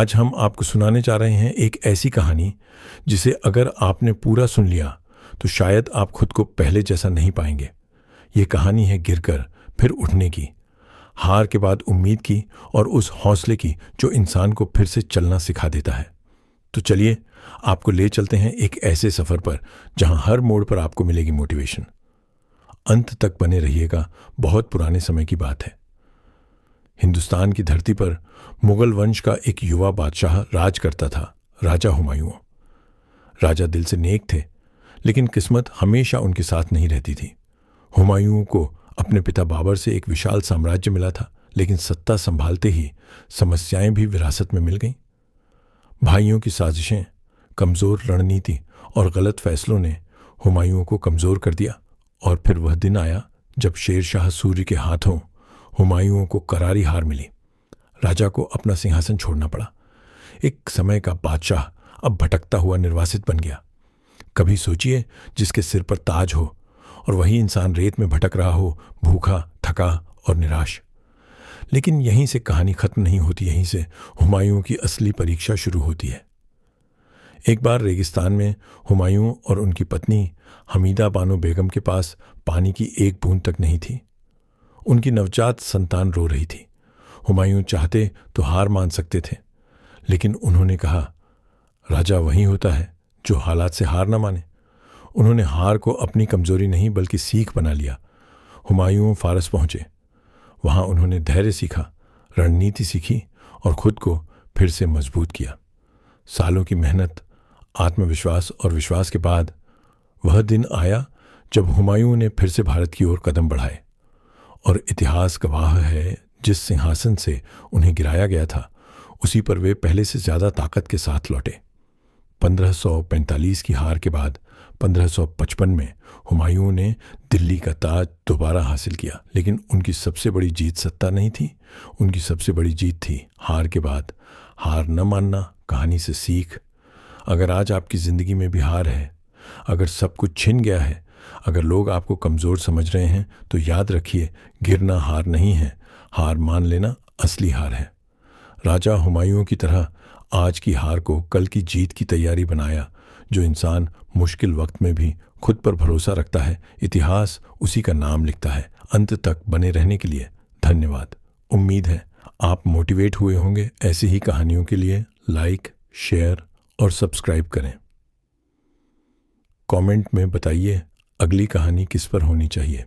आज हम आपको सुनाने जा रहे हैं एक ऐसी कहानी जिसे अगर आपने पूरा सुन लिया तो शायद आप खुद को पहले जैसा नहीं पाएंगे। ये कहानी है गिरकर फिर उठने की, हार के बाद उम्मीद की और उस हौसले की जो इंसान को फिर से चलना सिखा देता है। तो चलिए आपको ले चलते हैं एक ऐसे सफर पर जहां हर मोड़ पर आपको मिलेगी मोटिवेशन। अंत तक बने रहिएगा। बहुत पुराने समय की बात है। हिंदुस्तान की धरती पर मुगल वंश का एक युवा बादशाह राज करता था, राजा हुमायूं। राजा दिल से नेक थे, लेकिन किस्मत हमेशा उनके साथ नहीं रहती थी। हुमायूं को अपने पिता बाबर से एक विशाल साम्राज्य मिला था, लेकिन सत्ता संभालते ही समस्याएं भी विरासत में मिल गईं। भाइयों की साजिशें, कमजोर रणनीति और गलत फैसलों ने हुमायूं को कमजोर कर दिया। और फिर वह दिन आया जब शेर शाह सूरी के हाथों हुमायूं को करारी हार मिली। राजा को अपना सिंहासन छोड़ना पड़ा। एक समय का बादशाह अब भटकता हुआ निर्वासित बन गया। कभी सोचिए जिसके सिर पर ताज हो और वही इंसान रेत में भटक रहा हो, भूखा, थका और निराश। लेकिन यहीं से कहानी खत्म नहीं होती। यहीं से हुमायूं की असली परीक्षा शुरू होती है। एक बार रेगिस्तान में हुमायूं और उनकी पत्नी हमीदा बानो बेगम के पास पानी की एक बूंद तक नहीं थी। उनकी नवजात संतान रो रही थी। हुमायूं चाहते तो हार मान सकते थे, लेकिन उन्होंने कहा, राजा वही होता है जो हालात से हार ना माने। उन्होंने हार को अपनी कमजोरी नहीं बल्कि सीख बना लिया। हुमायूं फारस पहुंचे। वहां उन्होंने धैर्य सीखा, रणनीति सीखी और खुद को फिर से मजबूत किया। सालों की मेहनत, आत्मविश्वास और विश्वास के बाद वह दिन आया जब हुमायूं ने फिर से भारत की ओर कदम बढ़ाए। और इतिहास गवाह है, जिस सिंहासन से उन्हें गिराया गया था उसी पर वे पहले से ज्यादा ताकत के साथ लौटे। 1545 की हार के बाद 1555 में हुमायूं ने दिल्ली का ताज दोबारा हासिल किया। लेकिन उनकी सबसे बड़ी जीत सत्ता नहीं थी, उनकी सबसे बड़ी जीत थी हार के बाद हार न मानना, कहानी से सीख। अगर आज आपकी जिंदगी में भी हार है, अगर सब कुछ छिन गया है, अगर लोग आपको कमजोर समझ रहे हैं, तो याद रखिए, गिरना हार नहीं है, हार मान लेना असली हार है। राजा हुमायूं की तरह आज की हार को कल की जीत की तैयारी बनाया। जो इंसान मुश्किल वक्त में भी खुद पर भरोसा रखता है, इतिहास उसी का नाम लिखता है। अंत तक बने रहने के लिए धन्यवाद। उम्मीद है आप मोटिवेट हुए होंगे। ऐसी ही कहानियों के लिए लाइक, शेयर और सब्सक्राइब करें। कमेंट में बताइए अगली कहानी किस पर होनी चाहिए।